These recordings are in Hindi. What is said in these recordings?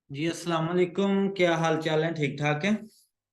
जी अस्सलाम वालेकुम। क्या हाल चाल है? ठीक ठाक है।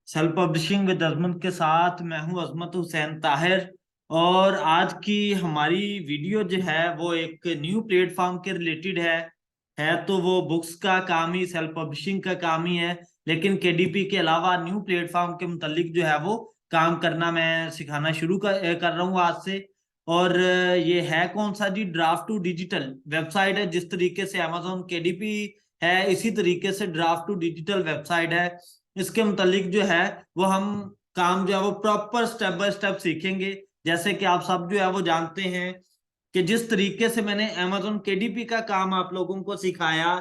सेल्फ पब्लिशिंग विद अजमत के साथ मैं हूं अजमत हुसैन ताहिर। और आज की हमारी वीडियो जो है वो एक न्यू प्लेटफॉर्म के रिलेटेड है तो वो बुक्स का काम ही, सेल्फ पब्लिशिंग का काम ही है। लेकिन केडीपी के अलावा न्यू प्लेटफॉर्म के मुतालिक जो है वो काम करना मैं सिखाना शुरू कर रहा हूँ आज से। और ये है कौन सा जी? ड्राफ्ट टू डिजिटल वेबसाइट है। जिस तरीके से अमेजोन केडीपी है, इसी तरीके से ड्राफ्ट टू डिजिटल वेबसाइट है। इसके मुतालिक जो है वो हम काम जो है वो प्रॉपर स्टेप बाय स्टेप सीखेंगे। जैसे कि आप सब जो है वो जानते हैं कि जिस तरीके से मैंने अमेजोन केडीपी का काम आप लोगों को सिखाया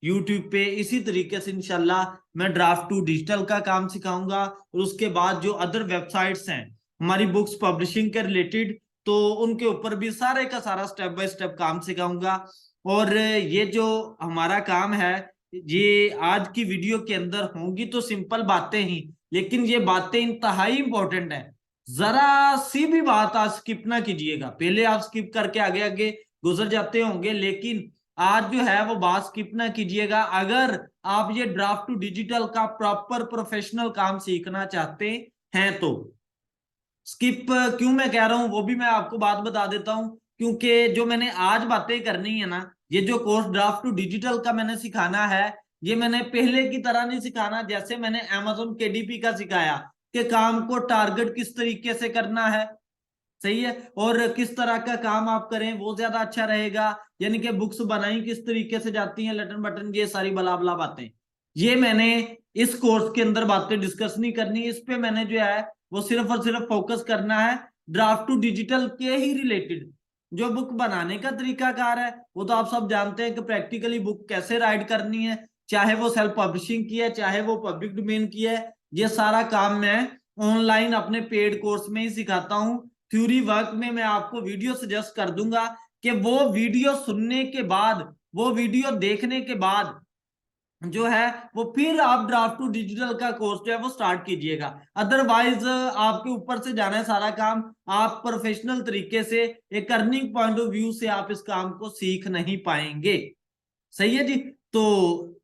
यूट्यूब पे, इसी तरीके से इंशाल्लाह मैं ड्राफ्ट टू डिजिटल का काम सिखाऊंगा। और उसके बाद जो अदर वेबसाइट्स हैं हमारी बुक्स पब्लिशिंग के रिलेटेड, तो उनके ऊपर भी सारे का सारा स्टेप बाय स्टेप काम सिखाऊंगा। और ये जो हमारा काम है, ये आज की वीडियो के अंदर होंगी तो सिंपल बातें ही, लेकिन ये बातें इंतहाई इंपॉर्टेंट है। जरा सी भी बात आज स्किप ना कीजिएगा। पहले आप स्किप करके आगे आगे गुजर जाते होंगे, लेकिन आज जो है वो बात स्किप ना कीजिएगा। अगर आप ये ड्राफ्ट टू डिजिटल का प्रॉपर प्रोफेशनल काम सीखना चाहते हैं तो स्किप क्यों मैं कह रहा हूं वो भी मैं आपको बात बता देता हूं। क्योंकि जो मैंने आज बातें करनी है ना, ये जो कोर्स ड्राफ्ट टू डिजिटल का मैंने सिखाना है, ये मैंने पहले की तरह नहीं सिखाना जैसे मैंने अमेजोन केडीपी का सिखाया कि काम को टारगेट किस तरीके से करना है। सही है। और किस तरह का काम आप करें वो ज्यादा अच्छा रहेगा, यानी कि बुक्स बनाई किस तरीके से जाती हैं, लटन बटन, ये सारी बला बला बातें, ये मैंने इस कोर्स के अंदर बातें डिस्कस नहीं करनी। इस पे मैंने जो है वो सिर्फ और सिर्फ फोकस करना है ड्राफ्ट टू डिजिटल के ही रिलेटेड। जो बुक बनाने का तरीकाकार है वो तो आप सब जानते हैं कि प्रैक्टिकली बुक कैसे राइट करनी है, चाहे वो सेल्फ पब्लिशिंग की है चाहे वो पब्लिक डोमेन की है। ये सारा काम मैं ऑनलाइन अपने पेड कोर्स में ही सिखाता हूँ। थ्योरी वर्क में मैं आपको वीडियो सजेस्ट कर दूंगा कि वो वीडियो सुनने के बाद, वो वीडियो देखने के बाद जो है वो फिर आप ड्राफ्ट टू डिजिटल का कोर्स जो है वो स्टार्ट कीजिएगा। अदरवाइज आपके ऊपर से जाना है सारा काम। आप प्रोफेशनल तरीके से एक अर्निंग पॉइंट ऑफ व्यू से आप इस काम को सीख नहीं पाएंगे। सही है जी। तो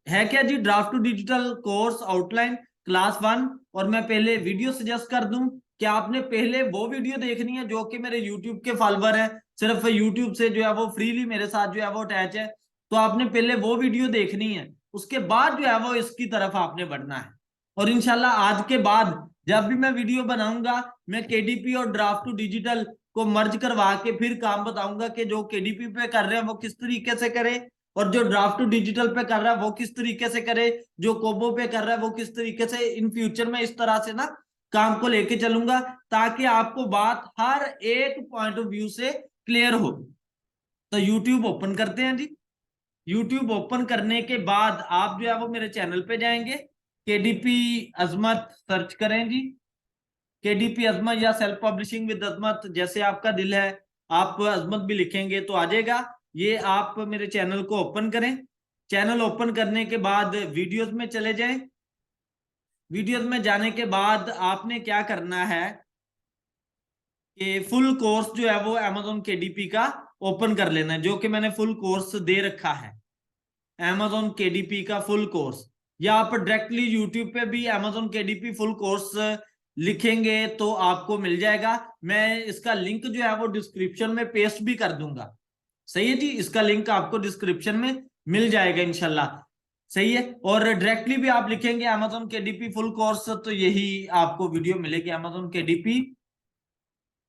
है क्या जी draft to digital course outline class 1। और मैं पहले वीडियो सजेस्ट कर दूं कि आपने पहले वो वीडियो देखनी है जो कि मेरे यूट्यूब के फॉलोवर है, सिर्फ यूट्यूब से जो है वो फ्रीली मेरे साथ जो है वो अटैच है। तो आपने पहले वो वीडियो देखनी है, उसके बाद जो है वो इसकी तरफ आपने बढ़ना है। और इंशाल्लाह आज के बाद जब भी मैं वीडियो बनाऊंगा, मैं केडीपी और ड्राफ्ट टू डिजिटल को मर्ज करवा के फिर काम बताऊंगा कि जो केडीपी पे कर रहे हैं वो किस तरीके से करें, और जो ड्राफ्ट टू डिजिटल पे कर रहा है वो किस तरीके से करे, जो कोबो पे कर रहा है वो किस तरीके से। इन फ्यूचर में इस तरह से ना काम को लेके चलूंगा ताकि आपको बात हर एक पॉइंट ऑफ व्यू से क्लियर हो। तो यूट्यूब ओपन करते हैं जी। यूट्यूब ओपन करने के बाद आप जो है वो मेरे चैनल पे जाएंगे, केडीपी अजमत सर्च करें जी। केडीपी अजमत या सेल्फ पब्लिशिंग विद अजमत, जैसे आपका दिल है आप अजमत भी लिखेंगे तो आ जाएगा। ये आप मेरे चैनल को ओपन करें। चैनल ओपन करने के बाद वीडियोस में चले जाएं। वीडियोस में जाने के बाद आपने क्या करना है कि फुल कोर्स जो है वो अमेजोन केडीपी का ओपन कर लेना है, जो कि मैंने फुल कोर्स दे रखा है अमेजोन केडीपी का फुल कोर्स। या आप डायरेक्टली यूट्यूब पे भी अमेजोन केडीपी फुल कोर्स लिखेंगे तो आपको मिल जाएगा। मैं इसका लिंक जो है वो डिस्क्रिप्शन में पेस्ट भी कर दूंगा। सही है जी, इसका लिंक आपको डिस्क्रिप्शन में मिल जाएगा इंशाल्लाह। सही है। और डायरेक्टली भी आप लिखेंगे अमेजोन केडीपी फुल कोर्स तो यही आपको वीडियो मिलेगी, अमेजोन केडीपी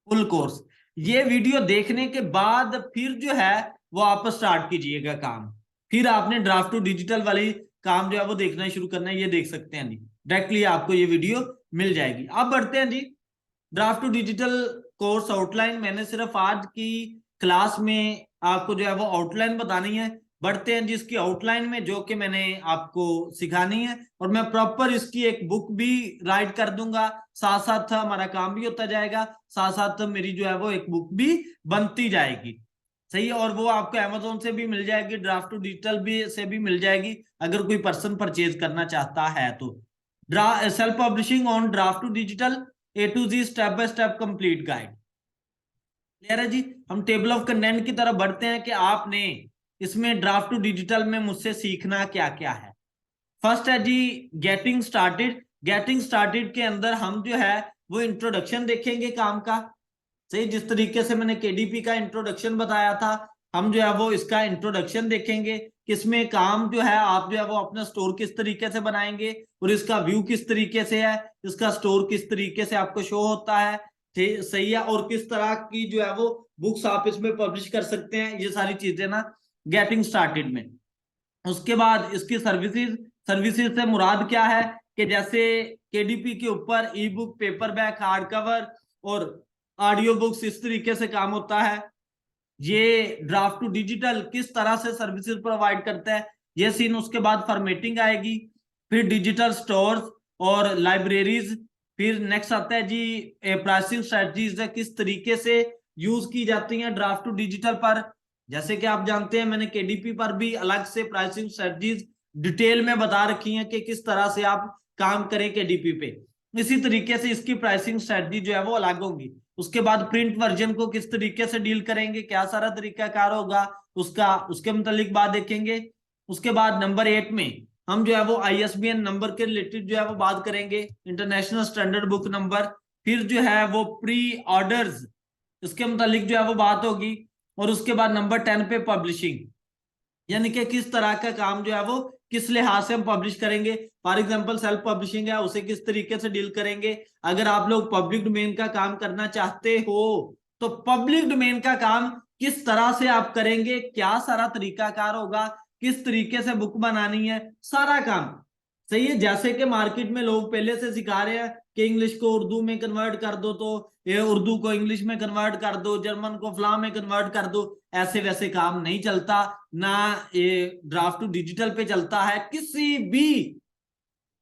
फुल कोर्स। ये वीडियो देखने के बाद फिर जो है वो आप स्टार्ट कीजिएगा काम। फिर आपने ड्राफ्ट टू डिजिटल वाली काम जो है वो देखना शुरू करना है। ये देख सकते हैं जी, डायरेक्टली आपको ये वीडियो मिल जाएगी। अब बढ़ते हैं जी draft to digital course outline. मैंने सिर्फ आज की क्लास में आपको जो है वो आउटलाइन बतानी है। बढ़ते हैं जिसकी आउटलाइन में जो कि मैंने आपको सिखानी है, और मैं प्रॉपर इसकी एक बुक भी राइट कर दूंगा। साथ साथ हमारा काम भी होता जाएगा, साथ साथ मेरी जो है वो एक बुक भी बनती जाएगी। सही है। और वो आपको अमेजोन से भी मिल जाएगी, ड्राफ्ट टू डिजिटल भी से भी मिल जाएगी अगर कोई पर्सन परचेज करना चाहता है तो। Self publishing on draft to digital A to Z step by step complete guide. Clear है जी। हम टेबल ऑफ कंटेंट की तरफ बढ़ते हैं कि आपने इसमें ड्राफ्ट टू डिजिटल में मुझसे सीखना क्या क्या है। फर्स्ट है जी गेटिंग स्टार्टेड। गेटिंग स्टार्टेड के अंदर हम जो है वो इंट्रोडक्शन देखेंगे काम का। सही, जिस तरीके से मैंने केडीपी का इंट्रोडक्शन बताया था, हम जो है वो इसका इंट्रोडक्शन देखेंगे। किसमें काम जो है आप जो है वो अपना स्टोर किस तरीके से बनाएंगे और इसका व्यू किस तरीके से है, इसका स्टोर किस तरीके से आपको शो होता है, सही है, और किस तरह की जो है वो बुक्स आप इसमें पब्लिश कर सकते हैं, ये सारी चीजें ना गेटिंग स्टार्टेड में। उसके बाद इसकी सर्विसेज। सर्विसेज से मुराद क्या है कि जैसे केडीपी के ऊपर ई book, paper back, hard cover और ऑडियो बुक्स, इस तरीके से काम होता है। ये ड्राफ्ट टू डिजिटल किस तरह से सर्विसेज प्रोवाइड करता है, ये सीन। उसके बाद फॉर्मेटिंग आएगी, फिर डिजिटल स्टोर्स और लाइब्रेरीज। फिर नेक्स्ट आता है जी प्राइसिंग स्ट्रेटजीज, किस तरीके से यूज की जाती हैं ड्राफ्ट टू डिजिटल पर। जैसे कि आप जानते हैं मैंने केडीपी पर भी अलग से प्राइसिंग स्ट्रेटजीज डिटेल में बता रखी हैं कि किस तरह से आप काम करें केडीपी पे। इसी तरीके से इसकी प्राइसिंग स्ट्रेटजी जो है वो अलग होगी। उसके बाद प्रिंट वर्जन को किस तरीके से डील करेंगे, क्या सारा तरीकाकार होगा उसका, उसके मुतालिक बात देखेंगे। उसके बाद नंबर 8 में हम जो है वो आईएसबीएन नंबर के रिलेटेड जो है वो बात करेंगे, इंटरनेशनल स्टैंडर्ड बुक नंबर। फिर जो है वो प्री ऑर्डर्स, इसके मुतालिक जो है वो बात होगी। और उसके बाद नंबर 10 पे पब्लिशिंग, यानी कि किस तरह का काम जो है वो किस लिहाज से हम पब्लिश करेंगे। फॉर एग्जांपल सेल्फ पब्लिशिंग है, उसे किस तरीके से डील करेंगे। अगर आप लोग पब्लिक डोमेन का काम करना चाहते हो तो पब्लिक डोमेन का काम किस तरह से आप करेंगे, क्या सारा तरीकाकार होगा, किस तरीके से बुक बनानी है, सारा काम। सही है, जैसे कि मार्केट में लोग पहले से सिखा रहे हैं कि इंग्लिश को उर्दू में कन्वर्ट कर दो, तो ये उर्दू को इंग्लिश में कन्वर्ट कर दो, जर्मन को फला में कन्वर्ट कर दो। ऐसे वैसे काम नहीं चलता ना, ये ड्राफ्ट टू डिजिटल पे चलता है, किसी भी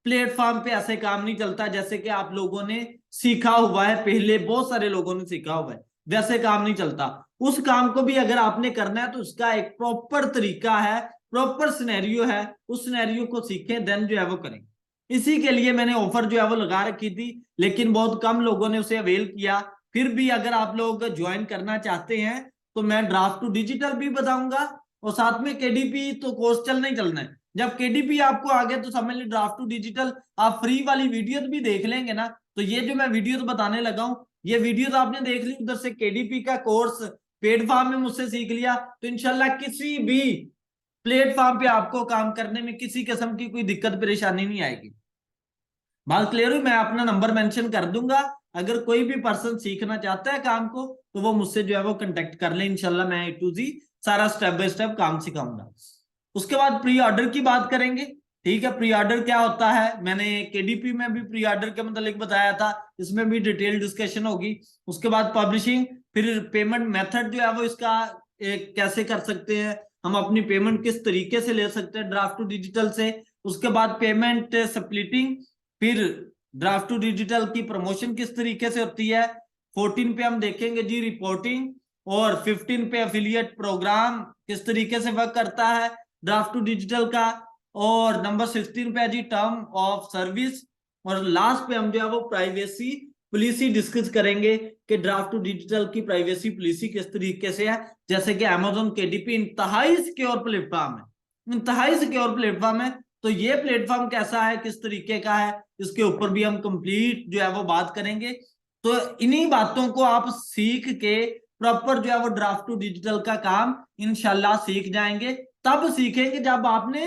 प्लेटफॉर्म पे ऐसे काम नहीं चलता जैसे कि आप लोगों ने सीखा हुआ है, पहले बहुत सारे लोगों ने सीखा हुआ है, वैसे काम नहीं चलता। उस काम को भी अगर आपने करना है तो उसका एक प्रॉपर तरीका है, प्रॉपर सिनेरियो है, उस सिनेरियो को सीखें देन जो है वो करें। इसी के लिए मैंने ऑफर जो है वो लगा रखी थी, लेकिन बहुत कम लोगों ने उसे अवेल किया। फिर भी अगर आप लोग ज्वाइन करना चाहते हैं तो मैं ड्राफ्ट टू डिजिटल भी बताऊंगा और साथ में केडीपी तो कोर्स चलना ही चलना है। जब केडीपी आपको आ गया तो समझ ली ड्राफ्ट टू डिजिटल आप फ्री वाली वीडियो भी देख लेंगे ना। तो ये जो मैं वीडियो बताने लगा हूं, ये वीडियो आपने देख ली, उधर से केडीपी का कोर्स पेड फॉर्म में मुझसे सीख लिया, तो इंशाल्लाह किसी भी प्लेटफॉर्म पे आपको काम करने में किसी किस्म की कोई दिक्कत परेशानी नहीं आएगी। बात क्लियर हुई? मैं अपना नंबर मेंशन कर दूंगा, अगर कोई भी पर्सन सीखना चाहता है काम को तो वो मुझसे जो है वो कांटेक्ट कर ले। इंशाल्लाह मैं ए टू जी सारा स्टेप बाय स्टेप काम सिखाऊंगा। उसके बाद प्री ऑर्डर की बात करेंगे। ठीक है, प्री ऑर्डर क्या होता है, मैंने केडीपी में भी प्री ऑर्डर के मतलब बताया था, इसमें भी डिटेल डिस्कशन होगी। उसके बाद पब्लिशिंग, फिर पेमेंट मेथड जो है वो इसका कैसे कर सकते हैं, हम अपनी पेमेंट किस तरीके से ले सकते हैं ड्राफ्ट टू डिजिटल से। उसके बाद पेमेंट स्प्लिटिंग, फिर ड्राफ्ट टू डिजिटल की प्रमोशन किस तरीके से होती है। 14 पे हम देखेंगे जी रिपोर्टिंग, और 15 पे एफिलिएट प्रोग्राम किस तरीके से वर्क करता है ड्राफ्ट टू डिजिटल का। और नंबर 16 पे है जी टर्म ऑफ सर्विस। और लास्ट पे हम जो है वो प्राइवेसी पॉलिसी डिस्कस करेंगे कि ड्राफ्ट टू डिजिटल की प्राइवेसी पॉलिसी किस तरीके से है। जैसे कि अमेजोन केडीपी इंतहाई सिक्योर प्लेटफॉर्म है, इंतहाई सिक्योर प्लेटफॉर्म है, तो ये प्लेटफॉर्म कैसा है, किस तरीके का है, इसके ऊपर भी हम कंप्लीट जो है वो बात करेंगे। तो इन्हीं बातों को आप सीख के प्रॉपर जो है वो ड्राफ्ट टू डिजिटल का काम इंशाल्लाह सीख जाएंगे। तब सीखेंगे जब आपने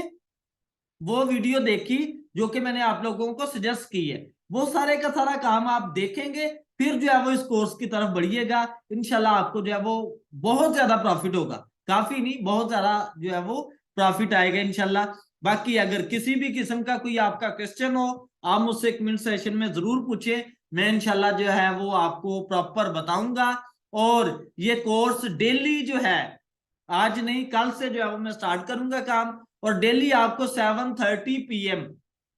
वो वीडियो देखी जो कि मैंने आप लोगों को सजेस्ट की है, वो सारे का सारा काम आप देखेंगे, फिर जो है वो इस कोर्स की तरफ बढ़िएगा। इंशाल्लाह आपको जो है वो बहुत ज्यादा प्रॉफिट होगा, काफी नहीं बहुत ज्यादा जो है वो प्रॉफिट आएगा इंशाल्लाह। बाकी अगर किसी भी किस्म का कोई आपका क्वेश्चन हो, आप मुझसे कमेंट सेशन में जरूर पूछे, मैं इंशाल्लाह जो है वो आपको प्रॉपर बताऊंगा। और ये कोर्स डेली जो है, आज नहीं कल से जो है वो मैं स्टार्ट करूंगा काम, और डेली आपको 7:30 PM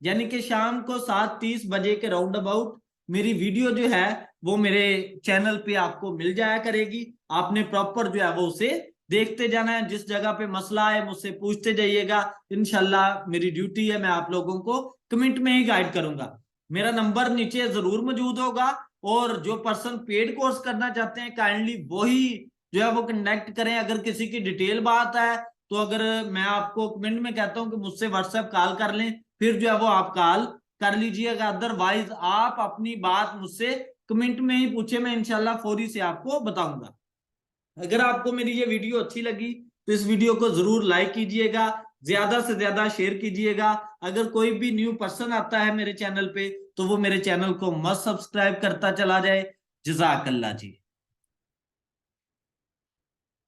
यानी कि शाम को 7:30 बजे के राउंड अबाउट मेरी वीडियो जो है वो मेरे चैनल पे आपको मिल जाया करेगी। आपने प्रॉपर जो है वो उसे देखते जाना है, जिस जगह पे मसला है मुझसे पूछते जाइएगा। इंशाल्लाह मेरी ड्यूटी है, मैं आप लोगों को कमेंट में ही गाइड करूंगा। मेरा नंबर नीचे जरूर मौजूद होगा, और जो पर्सन पेड कोर्स करना चाहते हैं काइंडली वही जो है वो कनेक्ट करें। अगर किसी की डिटेल बात है तो अगर मैं आपको कमेंट में कहता हूं कि मुझसे व्हाट्सएप कॉल कर लें, फिर जो है वो आप कॉल कर लीजिएगा। अदरवाइज आप अपनी बात मुझसे कमेंट में ही पूछे, मैं इंशाल्लाह फौरी से आपको बताऊंगा। अगर आपको मेरी ये वीडियो अच्छी लगी तो इस वीडियो को जरूर लाइक कीजिएगा, ज्यादा से ज्यादा शेयर कीजिएगा। अगर कोई भी न्यू पर्सन आता है मेरे चैनल पे तो वो मेरे चैनल को मस्ट सब्सक्राइब करता चला जाए। जज़ाकल्लाह जी।